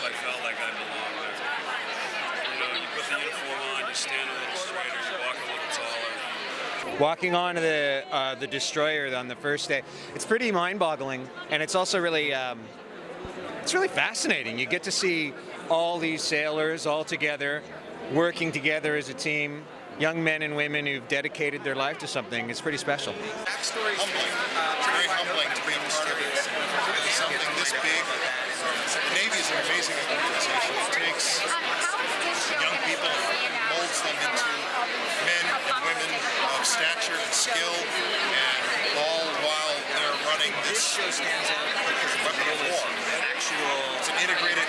I felt like I belonged there. You know, you put the uniform on, you stand a little straighter, you walk a little taller. Walking onto the destroyer on the first day, it's pretty mind-boggling, and it's also really it's really fascinating. You get to see all these sailors all together, working together as a team. Young men and women who've dedicated their life to something. It's pretty special. Backstory it's very humbling to be a part of something this big. The Navy is an amazing organization. It takes young people and molds them into men and women of stature and skill, and all while they're running this show stands out because of weapon of war. It's an integrated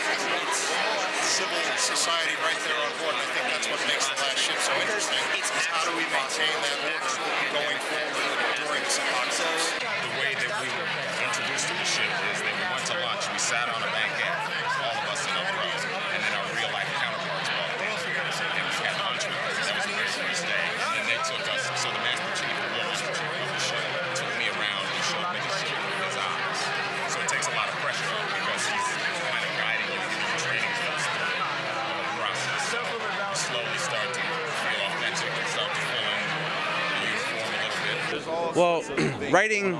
civil society right there on board. And I think that's what makes the last ship so interesting. Is how do we maintain that order going forward during this apocalypse? The way that we were introduced to the ship is that we went to lunch, we sat on a banquette, all of us in a row, and then our real life counterparts walked in. And we had lunch with us. That was the very first day. And then they took us, so the master chief, the real master chief of the ship, took me around and showed me the ship with his eyes. So it takes a lot of pressure off because he's kind of guiding you through the training wheels through the whole process. So you slowly start to feel authentic and start to fill in the uniform a little bit. Well, writing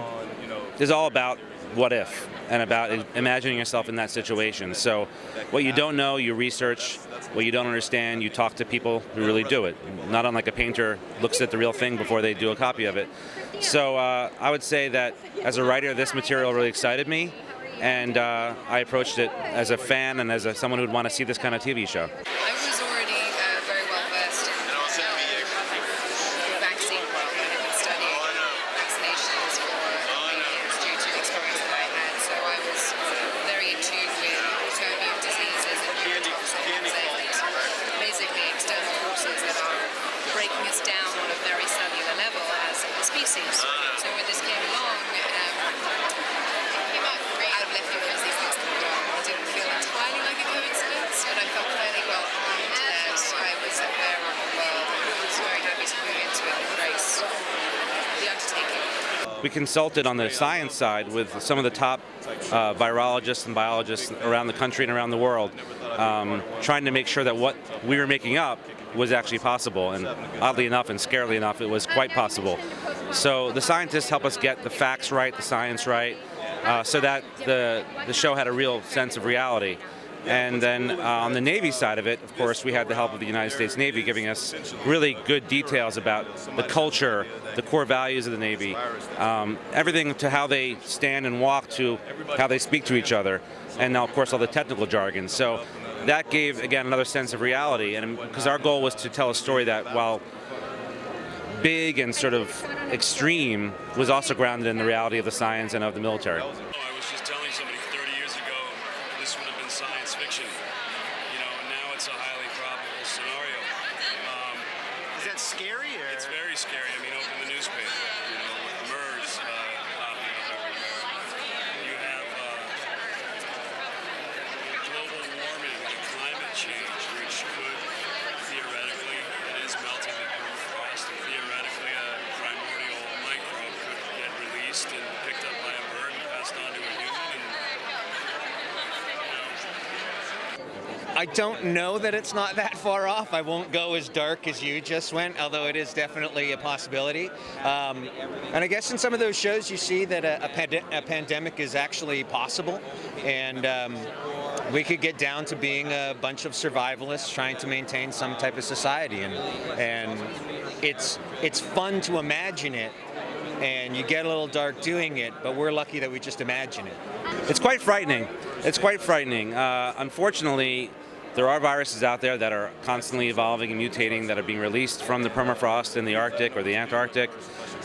is all about what if and about imagining yourself in that situation. So what you don't know, you research. What you don't understand, you talk to people who really do it. Not unlike a painter looks at the real thing before they do a copy of it. So I would say that as a writer, this material really excited me, and I approached it as a fan and as someone who would want to see this kind of TV show. I was already very well versed in the vaccine world. I had been studying vaccinations for many years due to the experience that I had. So I was very in tune with autoimmune diseases and neurotoxins and basically external forces that are breaking us down on a very cellular level as a species. So when this came along, out of left field as these things come along, it didn't feel entirely like a coincidence, and I felt fairly well armed that I was there on the world, and I was very happy to move into it and embrace the undertaking. We consulted on the science side with some of the top virologists and biologists around the country and around the world, trying to make sure that what we were making up was actually possible. And oddly enough and scarily enough, it was quite possible. So the scientists help us get the facts right, the science right, so that the show had a real sense of reality. And then on the Navy side of it, of course, we had the help of the United States Navy giving us really good details about the culture, the core values of the Navy, everything to how they stand and walk to how they speak to each other, and now, of course, all the technical jargon. So that gave, again, another sense of reality, and because our goal was to tell a story that, while big and sort of extreme, was also grounded in the reality of the science and of the military. I was just telling somebody 30 years ago this would have been science fiction. You know, and now it's a highly probable scenario. Is that scary? Or? It's very scary. I mean, open the newspaper, you know, with MERS popping up everywhere. You have global warming and climate change, which could theoretically, it is melting the permafrost, and theoretically a primordial microbe could get released and picked up by a bird and passed on to a human. And, I don't know that it's not that far off. I won't go as dark as you just went, although it is definitely a possibility. And I guess in some of those shows you see that a pandemic is actually possible, and we could get down to being a bunch of survivalists trying to maintain some type of society, and it's fun to imagine it, and you get a little dark doing it, but we're lucky that we just imagine it. It's quite frightening. It's quite frightening. Unfortunately, there are viruses out there that are constantly evolving and mutating, that are being released from the permafrost in the Arctic or the Antarctic.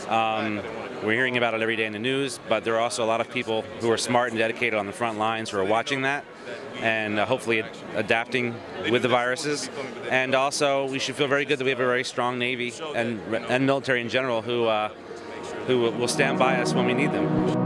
We're hearing about it every day in the news, but there are also a lot of people who are smart and dedicated on the front lines who are watching that and hopefully adapting with the viruses. And also, we should feel very good that we have a very strong Navy and military in general who will stand by us when we need them.